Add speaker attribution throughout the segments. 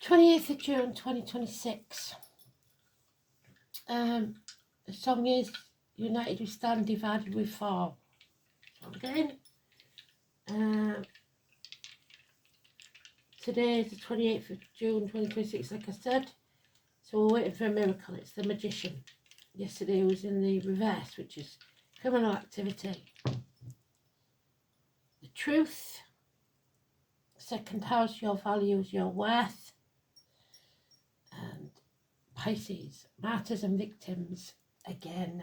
Speaker 1: 28th of June 2026. The song is United We Stand, Divided We Fall. So again, today is the 28th of June 2026, like I said. So we're waiting for a miracle. It's the Magician. Yesterday was in the reverse, which is criminal activity. The Truth. Second house, your values, your worth. And Pisces, martyrs and victims again.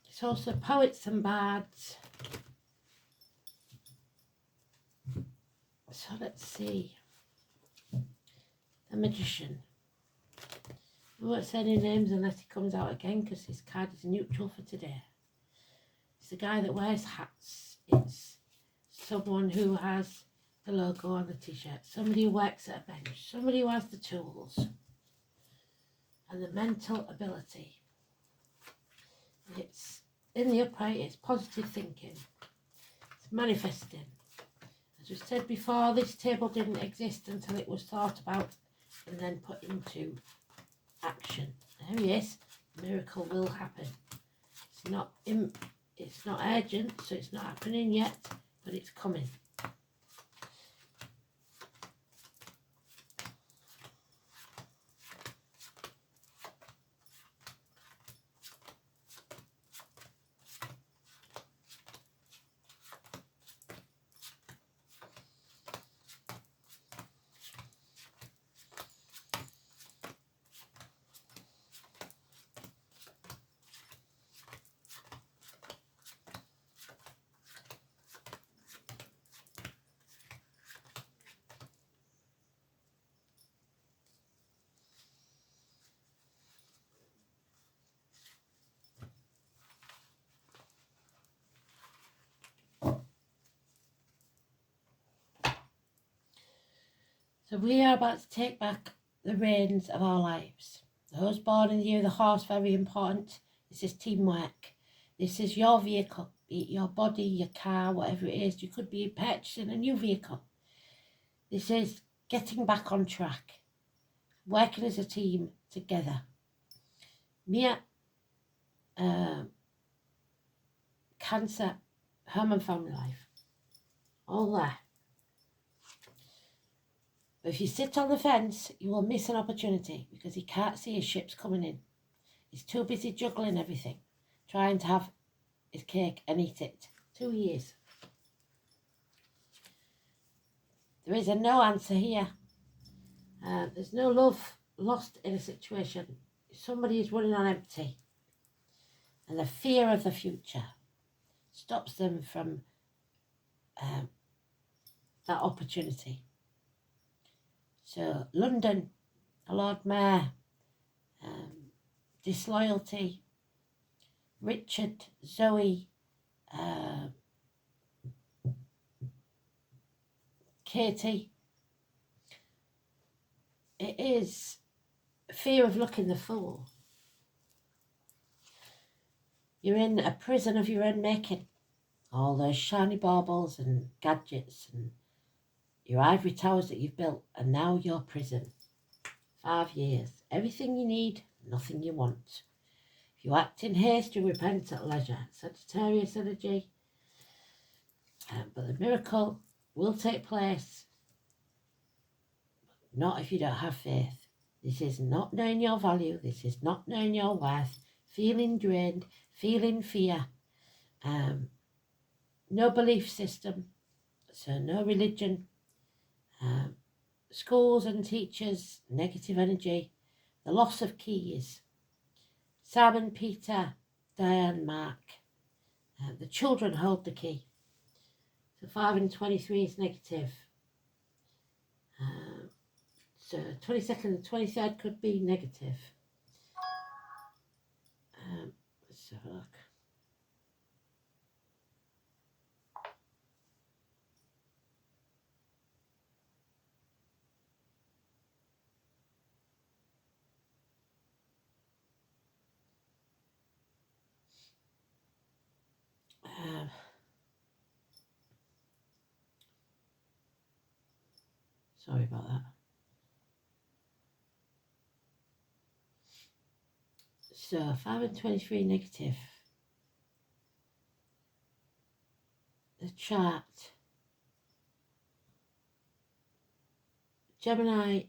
Speaker 1: It's also poets and bards. So let's see. The Magician. We won't say any names unless he comes out again, because his card is neutral for today. It's the guy that wears hats. It's someone who has the logo on the t-shirt. Somebody who works at a bench. Somebody who has the tools. And the mental ability. It's in the upright, it's positive thinking. It's manifesting. As we said before, this table didn't exist until it was thought about and then put into action. There he is. A miracle will happen. It's not urgent, so it's not happening yet, but it's coming. So we are about to take back the reins of our lives. Those born in the year of the horse, very important. This is teamwork. This is your vehicle, be it your body, your car, whatever it is. You could be purchasing a new vehicle. This is getting back on track, working as a team together. Mia, Cancer, home and family life, all there. But if you sit on the fence, you will miss an opportunity because he can't see his ships coming in. He's too busy juggling everything, trying to have his cake and eat it. 2 years. There is a no answer here. There's no love lost in a situation. Somebody is running on empty. And the fear of the future stops them from that opportunity. So London, the Lord Mayor, disloyalty, Richard, Zoe, Katie. It is fear of looking the fool. You're in a prison of your own making. All those shiny baubles and gadgets and your ivory towers that you've built, and now your prison. 5 years. Everything you need, nothing you want. If you act in haste, you repent at leisure. Sagittarius energy. But the miracle will take place. Not if you don't have faith. This is not knowing your value. This is not knowing your worth. Feeling drained. Feeling fear. No belief system. So no religion. Schools and teachers. Negative energy. The loss of keys. Simon, Peter, Diane, Mark. The children hold the key. So 5 and 23 is negative. So 22nd and 23rd could be negative. Let's have a look. Sorry about that. So 5 and 23 negative. The chart. Gemini,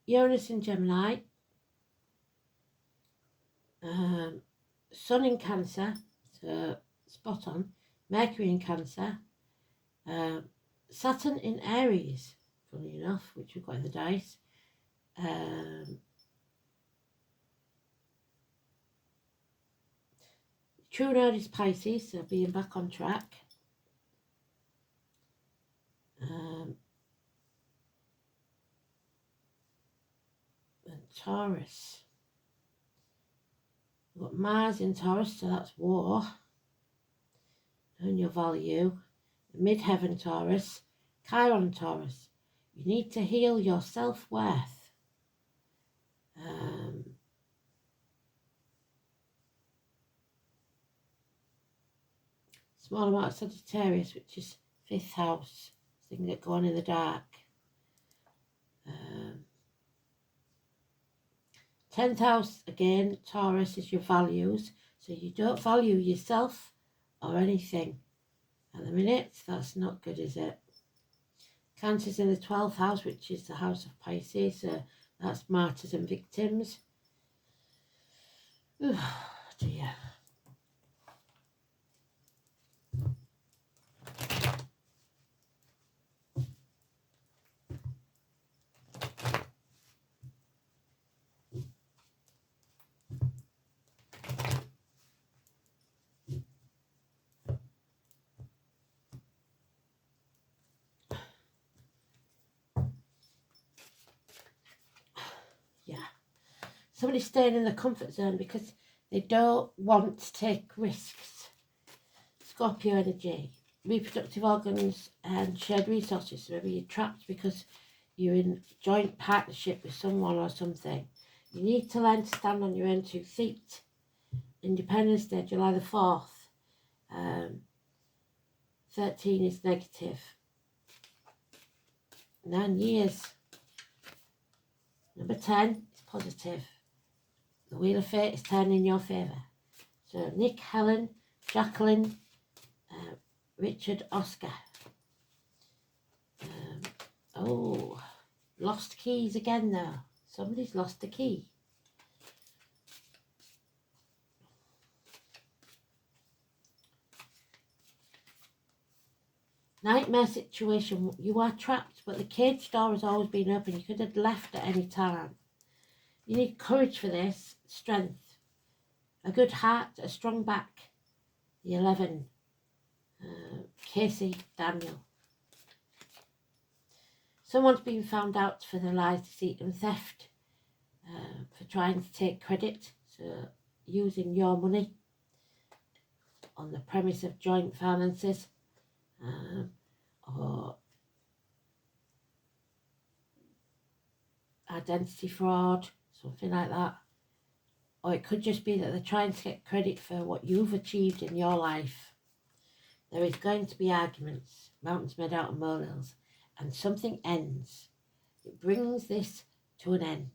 Speaker 1: Uranus in Gemini. Sun in Cancer, so spot on. Mercury in Cancer. Saturn in Aries, funny enough, which we've got in the dice. True node is Pisces, so being back on track. And Taurus. We've got Mars in Taurus, so that's war. Knowing your value. Midheaven Taurus. Chiron Taurus. You need to heal your self-worth. Small amount of Sagittarius, which is 5th house. Things that go on in the dark. 10th house, again, Taurus is your values. So you don't value yourself or anything. At the minute, that's not good, is it? Cancer's in the 12th house, which is the house of Pisces. So that's martyrs and victims. Oh, dear. Somebody's staying in the comfort zone because they don't want to take risks. Scorpio energy, reproductive organs and shared resources. So maybe you're trapped because you're in joint partnership with someone or something. You need to learn to stand on your own 2 feet. Independence Day, July the 4th. 13 is negative. 9 years. Number 10 is positive. The Wheel of Fate is turning in your favour. So Nick, Helen, Jacqueline, Richard, Oscar. Lost keys again though. Somebody's lost a key. Nightmare situation. You are trapped, but the cage door has always been open. You could have left at any time. You need courage for this, strength, a good heart, a strong back. The 11, Casey Daniel. Someone's been found out for their lies, deceit and theft, for trying to take credit, so using your money on the premise of joint finances, or identity fraud, something like that. Or it could just be that they're trying to get credit for what you've achieved in your life. There is going to be arguments, mountains made out of molehills, and something ends. It brings this to an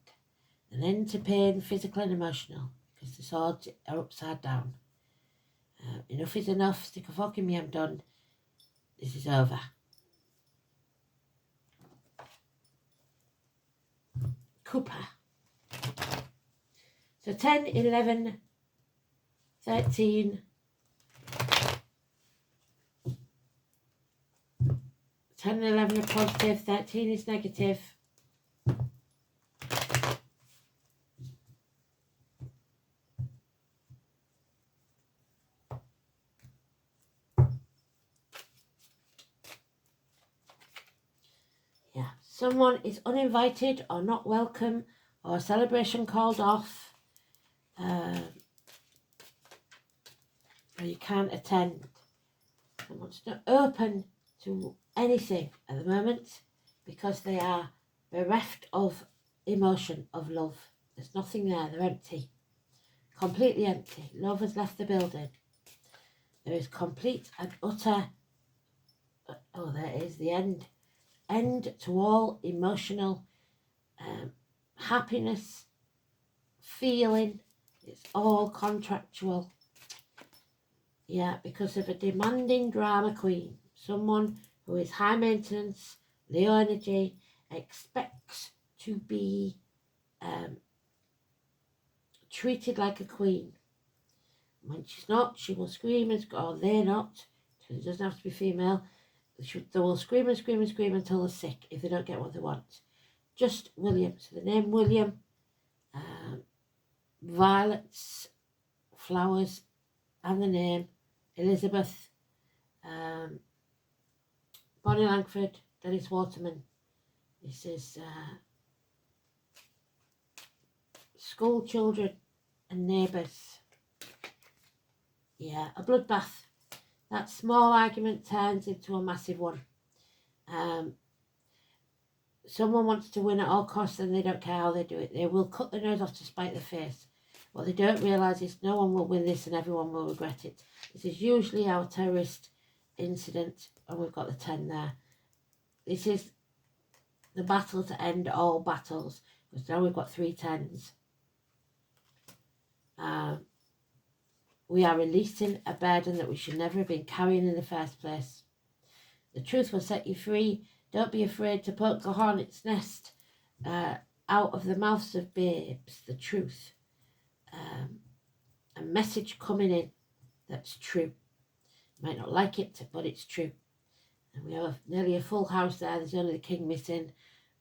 Speaker 1: end to pain, physical and emotional, because the swords are upside down. Enough is enough, stick a fork in me, I'm done. This is over. Cooper. So 10, 11, 13, 10 and 11 are positive, 13 is negative. Yeah, someone is uninvited or not welcome, or a celebration called off, or you can't attend. Someone's not open to anything at the moment because they are bereft of emotion, of love. There's nothing there, they're empty. Completely empty. Love has left the building. There is complete and utter, oh, there is the end. end to all emotional happiness, feeling. It's all contractual. Yeah, because of a demanding drama queen, someone who is high maintenance, Leo energy, expects to be treated like a queen. When she's not, she will scream and or they're not, because it doesn't have to be female. They will scream and scream and scream until they're sick if they don't get what they want. Just William. So the name William, violets, flowers, and the name Elizabeth, Bonnie Langford, Dennis Waterman. This is school children and neighbours. Yeah, a bloodbath. That small argument turns into a massive one. Someone wants to win at all costs and they don't care how they do it. They will cut their nose off to spite their face. What they don't realise is no one will win this and everyone will regret it. This is usually our terrorist incident, and we've got the 10 there. This is the battle to end all battles, because now we've got 3 10s. We are releasing a burden that we should never have been carrying in the first place. The truth will set you free. Don't be afraid to poke the hornet's nest out of the mouths of babes. The truth. A message coming in that's true. You might not like it, but it's true. And we have nearly a full house there. There's only the king missing,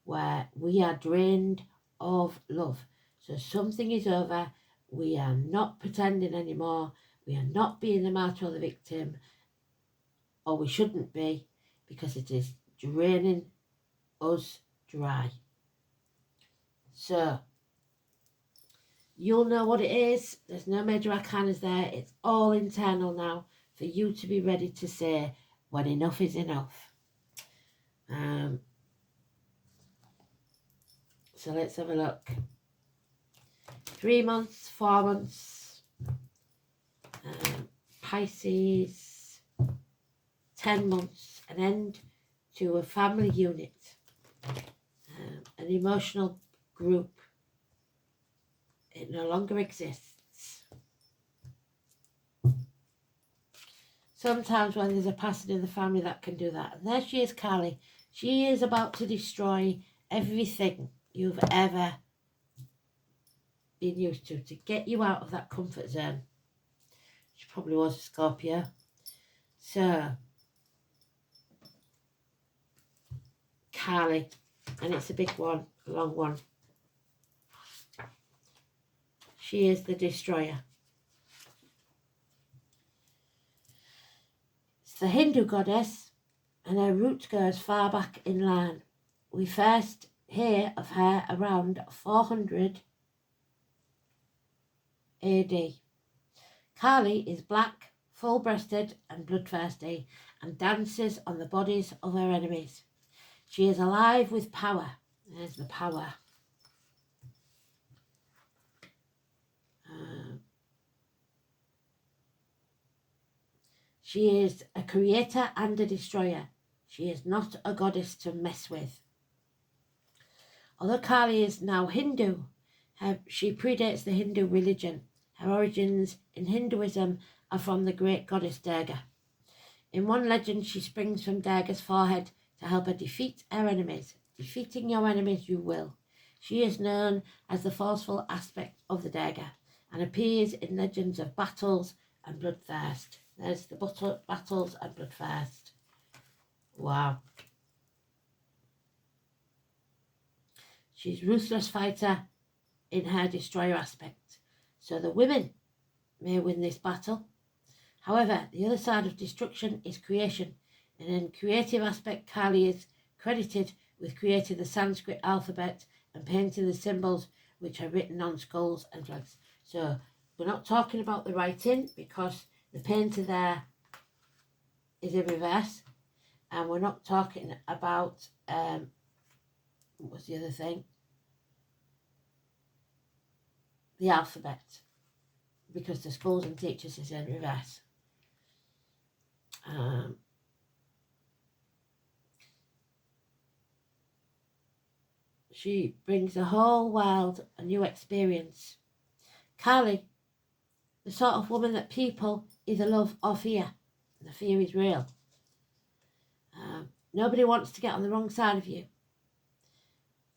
Speaker 1: where we are drained of love. So something is over. We are not pretending anymore. We are not being the martyr or the victim, or we shouldn't be, because it is draining us dry. So you'll know what it is. There's no major arcanas there. It's all internal now for you to be ready to say when enough is enough. So let's have a look. 3 months, 4 months, Pisces, 10 months, an end to a family unit, an emotional group. It no longer exists. Sometimes when there's a passing in the family, that can do that. And there she is, Kali. She is about to destroy everything you've ever been used to get you out of that comfort zone. She probably was a Scorpio. So, Kali, and it's a big one, a long one. She is the destroyer. It's the Hindu goddess, and her root goes far back in line. We first hear of her around 400 AD. Kali is black, full-breasted and bloodthirsty, and dances on the bodies of her enemies. She is alive with power. There's the power. She is a creator and a destroyer. She is not a goddess to mess with. Although Kali is now Hindu, she predates the Hindu religion. Her origins in Hinduism are from the great goddess Durga. In one legend, she springs from Durga's forehead to help her defeat her enemies. Defeating your enemies you will. She is known as the forceful aspect of the Durga and appears in legends of battles and bloodthirst. There's the battles and bloodthirst. Wow. She's ruthless fighter in her destroyer aspect. So the women may win this battle. However, the other side of destruction is creation. And in creative aspect, Kali is credited with creating the Sanskrit alphabet and painting the symbols which are written on skulls and flags. So we're not talking about the writing, because the painter there is in reverse. And we're not talking about, what was the other thing? The alphabet, because the schools and teachers is in reverse. She brings the whole world a new experience. Carly, the sort of woman that people either love or fear. The fear is real. Nobody wants to get on the wrong side of you.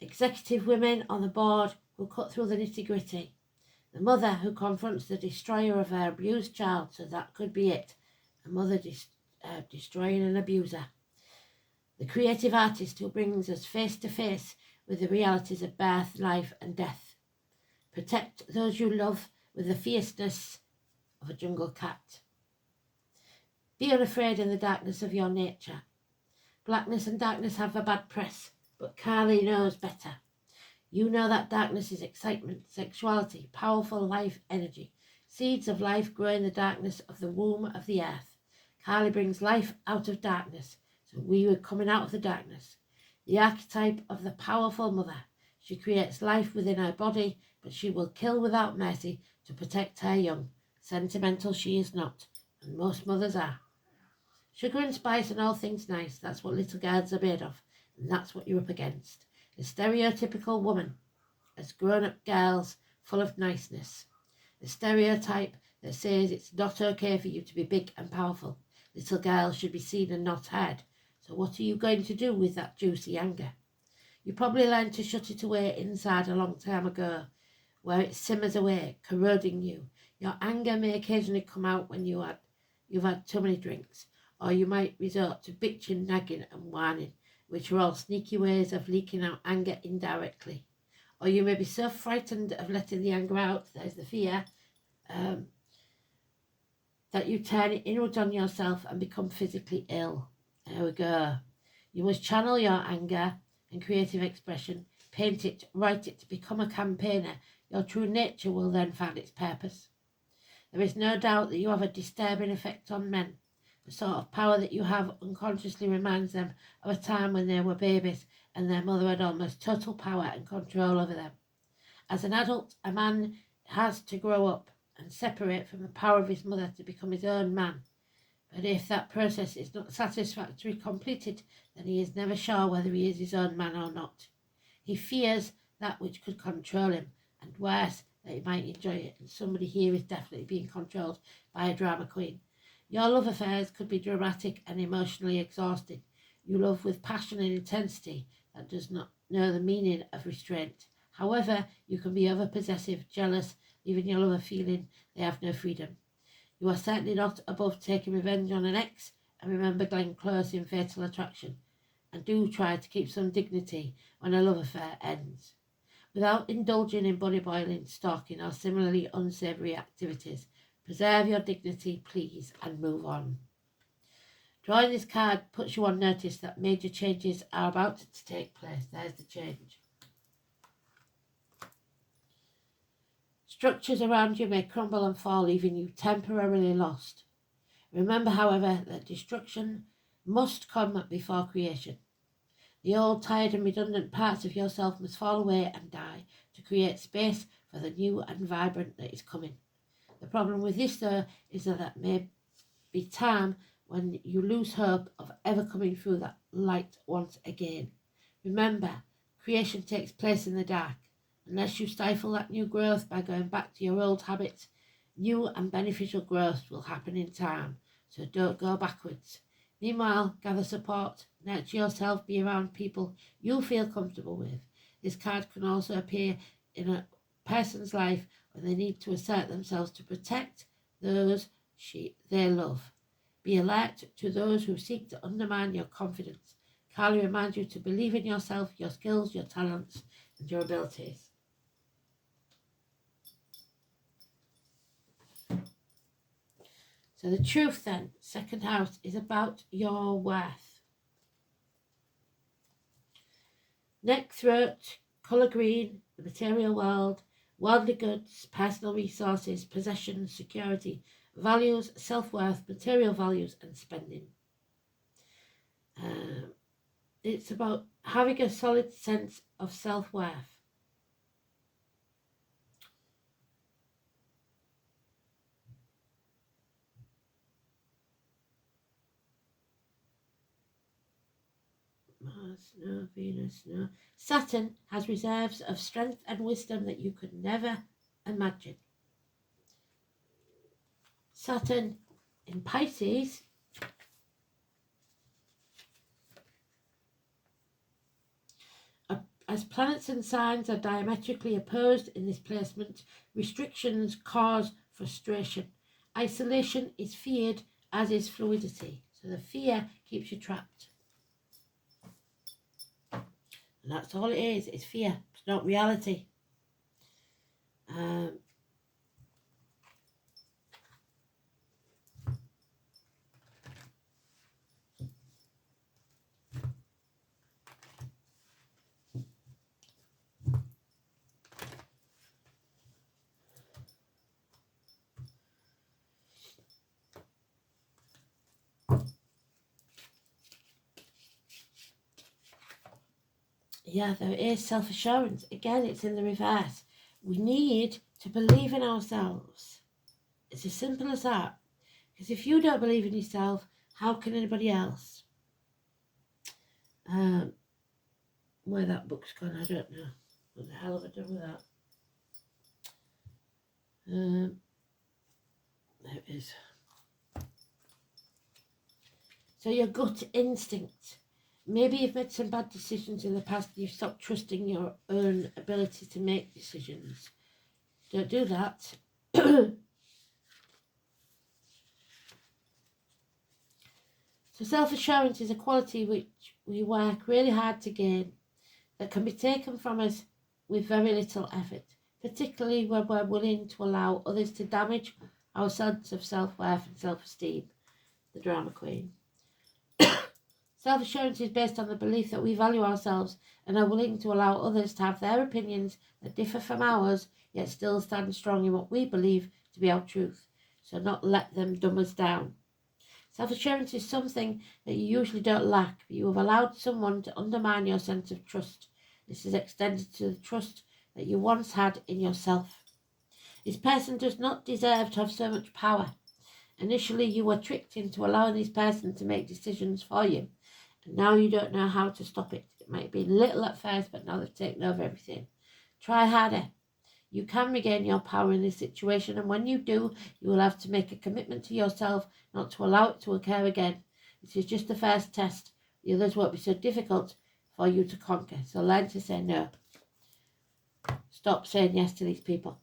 Speaker 1: Executive women on the board who cut through the nitty-gritty. The mother who confronts the destroyer of her abused child, so that could be it. A mother destroying an abuser. The creative artist who brings us face to face with the realities of birth, life and death. Protect those you love with the fierceness of a jungle cat. Be unafraid in the darkness of your nature. Blackness and darkness have a bad press, but Carly knows better. You know that darkness is excitement, sexuality, powerful life energy. Seeds of life grow in the darkness of the womb of the earth. Carly brings life out of darkness, so we were coming out of the darkness. The archetype of the powerful mother. She creates life within her body, but she will kill without mercy to protect her young. Sentimental she is not, and most mothers are. Sugar and spice and all things nice, that's what little girls are made of, and that's what you're up against. The stereotypical woman as grown-up girls full of niceness. The stereotype that says it's not okay for you to be big and powerful. Little girls should be seen and not heard. So what are you going to do with that juicy anger? You probably learned to shut it away inside a long time ago, where it simmers away, corroding you. Your anger may occasionally come out when you've had too many drinks, or you might resort to bitching, nagging and whining, which are all sneaky ways of leaking out anger indirectly. Or you may be so frightened of letting the anger out, there's the fear, that you turn it inwards on yourself and become physically ill. There we go. You must channel your anger and creative expression, paint it, write it, become a campaigner. Your true nature will then find its purpose. There is no doubt that you have a disturbing effect on men. The sort of power that you have unconsciously reminds them of a time when they were babies and their mother had almost total power and control over them. As an adult, a man has to grow up and separate from the power of his mother to become his own man. But if that process is not satisfactorily completed, then he is never sure whether he is his own man or not. He fears that which could control him, and worse, that he might enjoy it. And somebody here is definitely being controlled by a drama queen. Your love affairs could be dramatic and emotionally exhausting. You love with passion and intensity that does not know the meaning of restraint. However, you can be over-possessive, jealous, leaving your lover feeling they have no freedom. You are certainly not above taking revenge on an ex, and remember Glenn Close in Fatal Attraction. And do try to keep some dignity when a love affair ends. Without indulging in body boiling, stalking, or similarly unsavoury activities, preserve your dignity, please, and move on. Drawing this card puts you on notice that major changes are about to take place. There's the change. Structures around you may crumble and fall, leaving you temporarily lost. Remember, however, that destruction must come before creation. The old, tired and redundant parts of yourself must fall away and die to create space for the new and vibrant that is coming. The problem with this, though, is that may be time when you lose hope of ever coming through that light once again. Remember, creation takes place in the dark. Unless you stifle that new growth by going back to your old habits, new and beneficial growth will happen in time, so don't go backwards. Meanwhile, gather support, nurture yourself, be around people you feel comfortable with. This card can also appear in a person's life when they need to assert themselves to protect those they love. Be alert to those who seek to undermine your confidence. Carly reminds you to believe in yourself, your skills, your talents, and your abilities. So the truth then, second house, is about your worth. Neck, throat, colour green, the material world, worldly goods, personal resources, possessions, security, values, self-worth, material values and spending. It's about having a solid sense of self-worth. Mars, no. Venus, no. Saturn has reserves of strength and wisdom that you could never imagine. Saturn in Pisces as planets and signs are diametrically opposed in this placement, restrictions cause frustration. Isolation is feared, as is fluidity. So the fear keeps you trapped. And that's all it is. It's fear. It's not reality. Yeah, there is self-assurance. Again, it's in the reverse. We need to believe in ourselves. It's as simple as that. Because if you don't believe in yourself, how can anybody else? Where that book's gone, I don't know. What the hell have I done with that? There it is. So your gut instinct. Maybe you've made some bad decisions in the past and you've stopped trusting your own ability to make decisions. Don't do that. So self-assurance is a quality which we work really hard to gain that can be taken from us with very little effort, particularly when we're willing to allow others to damage our sense of self-worth and self-esteem. The drama queen. Self-assurance is based on the belief that we value ourselves and are willing to allow others to have their opinions that differ from ours, yet still stand strong in what we believe to be our truth, so not let them dumb us down. Self-assurance is something that you usually don't lack, but you have allowed someone to undermine your sense of trust. This is extended to the trust that you once had in yourself. This person does not deserve to have so much power. Initially, you were tricked into allowing this person to make decisions for you, and now you don't know how to stop it. It might be little at first, but now they've taken over everything. Try harder. You can regain your power in this situation, and when you do, you will have to make a commitment to yourself not to allow it to occur again. This is just the first test. The others won't be so difficult for you to conquer, so learn to say no. Stop saying yes to these people.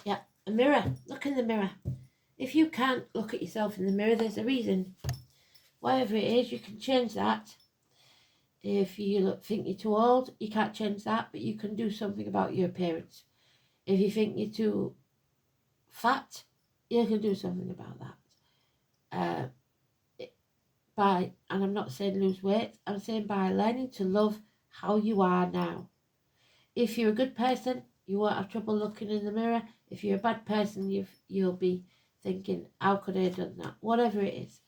Speaker 1: Yeah, a mirror. Look in the mirror. If you can't look at yourself in the mirror, there's a reason. Whatever it is, you can change that. If you think you're too old, you can't change that, but you can do something about your appearance. If you think you're too fat, you can do something about that. And I'm not saying lose weight, I'm saying by learning to love how you are now. If you're a good person, you won't have trouble looking in the mirror. If you're a bad person, you'll be thinking, how could I have done that? Whatever it is.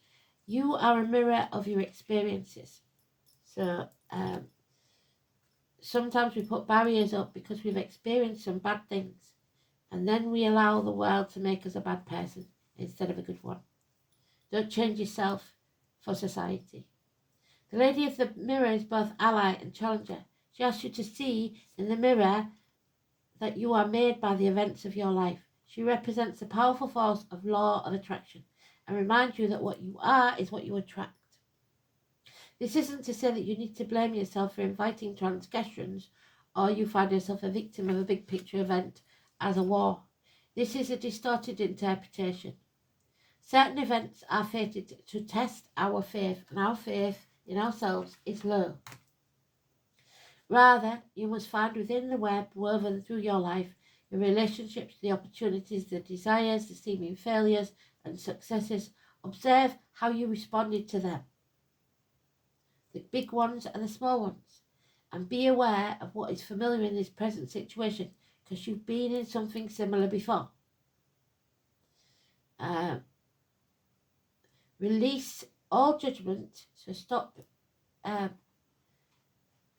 Speaker 1: You are a mirror of your experiences. So sometimes we put barriers up because we've experienced some bad things. And then we allow the world to make us a bad person instead of a good one. Don't change yourself for society. The lady of the mirror is both ally and challenger. She asks you to see in the mirror that you are made by the events of your life. She represents the powerful force of law of attraction and reminds you that what you are is what you attract. This isn't to say that you need to blame yourself for inviting transgressions or you find yourself a victim of a big picture event as a war. This is a distorted interpretation. Certain events are fated to test our faith, and our faith in ourselves is low. Rather, you must find within the web woven through your life the relationships, the opportunities, the desires, the seeming failures and successes. Observe how you responded to them, the big ones and the small ones, and be aware of what is familiar in this present situation, because you've been in something similar before. Release all judgment, so stop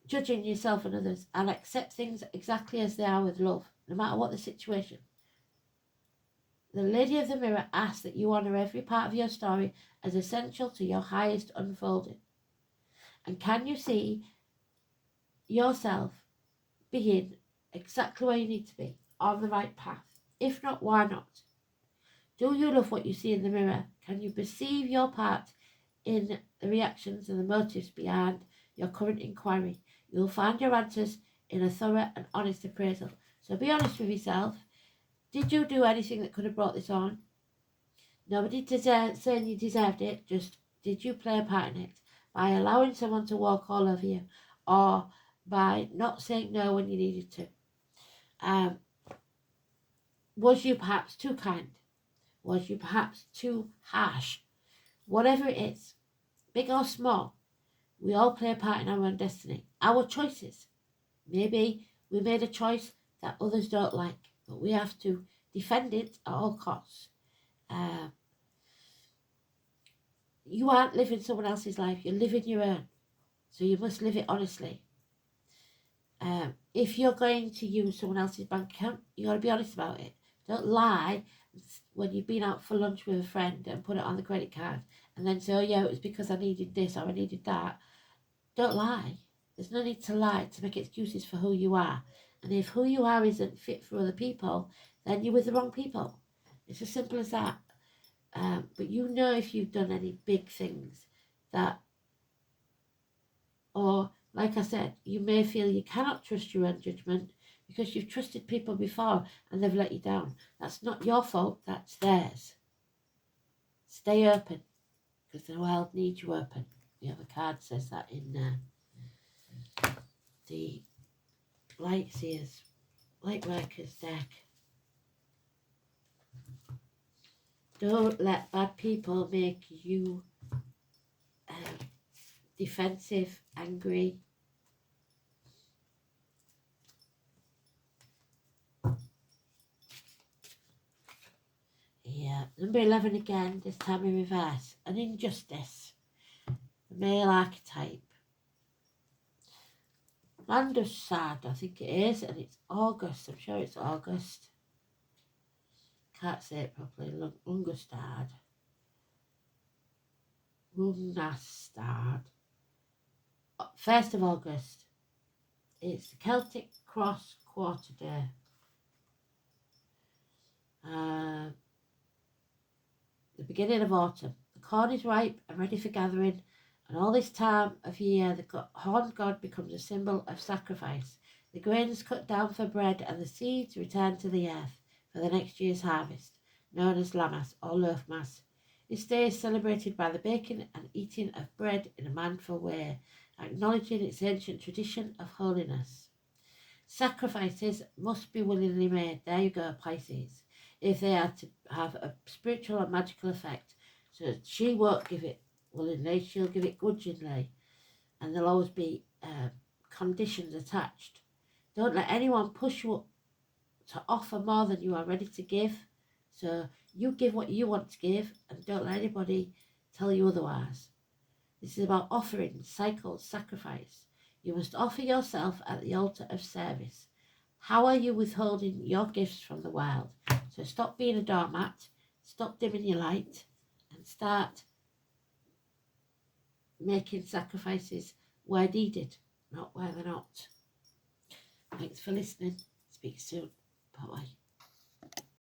Speaker 1: judging yourself and others, and accept things exactly as they are with love, no matter what the situation. The Lady of the Mirror asks that you honour every part of your story as essential to your highest unfolding. And can you see yourself being exactly where you need to be, on the right path? If not, why not? Do you love what you see in the mirror? Can you perceive your part in the reactions and the motives behind your current inquiry? You'll find your answers in a thorough and honest appraisal. So be honest with yourself. Did you do anything that could have brought this on? Nobody saying you deserved it, just did you play a part in it? By allowing someone to walk all over you, or by not saying no when you needed to? Was you perhaps too kind? Was you perhaps too harsh? Whatever it is, big or small, we all play a part in our own destiny. Our choices. Maybe we made a choice that others don't like, but we have to defend it at all costs. You aren't living someone else's life, you're living your own. So you must live it honestly. If you're going to use someone else's bank account, you got to be honest about it. Don't lie when you've been out for lunch with a friend and put it on the credit card and then say, oh yeah, it was because I needed this or I needed that. Don't lie. There's no need to lie to make excuses for who you are. And if who you are isn't fit for other people, then you're with the wrong people. It's as simple as that. But you know if you've done any big things that, or like I said, you may feel you cannot trust your own judgment because you've trusted people before and they've let you down. That's not your fault, that's theirs. Stay open, because the world needs you open. The other card says that in the Lightseers, Lightworkers deck. Don't let bad people make you defensive, angry. Yeah, number 11 again, this time in reverse. An injustice. The male archetype. Land of Sad, I think it is, and it's August. I'm sure it's August. Can't say it properly. Lungastad. Lunastad. 1st of August. It's the Celtic Cross Quarter Day. The beginning of autumn. The corn is ripe and ready for gathering, and all this time of year the horned god becomes a symbol of sacrifice. The grain is cut down for bread and the seeds return to the earth for the next year's harvest, known as Lammas or Loafmas. This day is celebrated by the baking and eating of bread in a mindful way, acknowledging its ancient tradition of holiness. Sacrifices must be willingly made. There you go, Pisces. If they are to have a spiritual or magical effect. So she won't give it willingly, she'll give it grudgingly. And there'll always be conditions attached. Don't let anyone push you to offer more than you are ready to give. So you give what you want to give and don't let anybody tell you otherwise. This is about offering, cycle, sacrifice. You must offer yourself at the altar of service. How are you withholding your gifts from the world? So stop being a doormat, stop dimming your light, and start making sacrifices where needed, not where they're not. Thanks for listening. Speak soon. Bye-bye.